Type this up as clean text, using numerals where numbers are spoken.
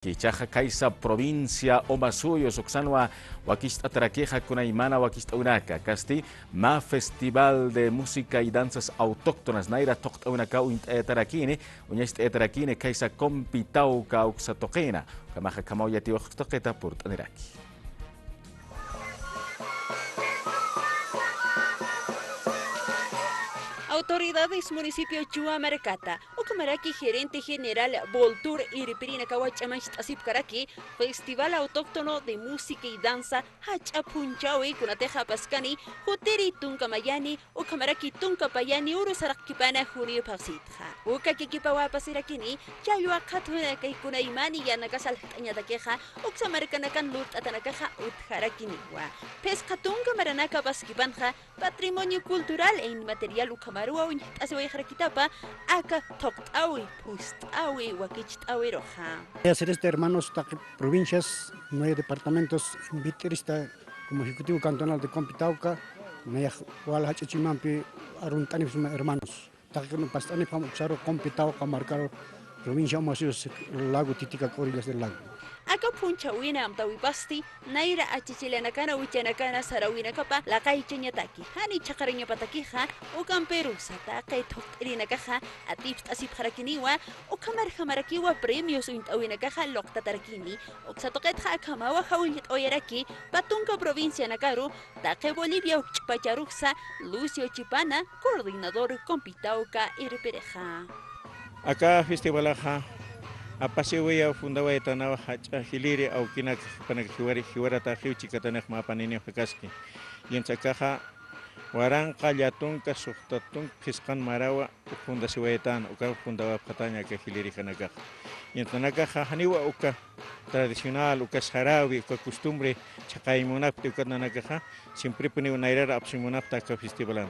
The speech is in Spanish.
Kichaja Kaisa provincia Omasuyo Soxanua Wakist Atraqueja Kunaimana Wakist Unaka Casti Ma Festival de Música y Danzas Autóctonas Naira Tokt Unaka Uint Etarakine Uñest Etarakine Kaisa Compitau Kauxatoquena Kamaja Kamauya Tiwaktoqueta Purt Aneraki. Autoridades municipio Chuamaracata, Ucamaraki gerente general Voltur Iripirina Kawachamash Asipkaraki, Festival Autóctono de Música y Danza Hachapunchawi Kunateja Pascani, Huteri Tunkamayani, Ucamaraki Tunkapayani, Urusarakipana Junio Pasitja. Ukakikipawa Pasirakini, Chayua Katuna Kunaimani Yanakasal Tañatakeja, Uxamaracanakan Lut Atanakaja Utharakiniwa. Pescatunga Maranaka Paskipanja, Patrimonio Cultural e Inmaterial Ucamar. Acá Toctawi, Pustawi, Wakichtawi Roja. Hacer hermanos provincias, 9 departamentos, inviterista como ejecutivo cantonal de Compitauca, Naya Chimampi, Aruntani hermanos. Takano Pastani Pamuxaro, Compitauca, marcar provincia Masios, lago Titica Corillas del lago. Acá punchawina amtawipasti, naira achichilanakana wichanakana sarawina kapa, la kaichenyataki, hani chakariña patakija, o camperu sataka tokrinakaja, atips asip harakiniwa, o kamarjamarakiwa premios uintawinakaja loktatarkini, o xatoquetja akamawa hawinjit oyaraki, patunca provincia nakaru, take Bolivia uchpacharuxa, Lucio Chipana, coordinador Compitauca Iripereja. Acá festivalaja apasiwaya fundaba etanawa hacha hiliri au kinak hiwara ta hiuchikatanek mapanini hakaski yenchakaja waran qallatunka suqtatun fisqan marawa funda siwayetan uka fundaba pataña ka hiliri kanaka yentanaka haniwa uka tradicional uka sarawi uka costumbre chaqaymunapti uka nanaka siempre puni unairara apsimunapta ka festivalan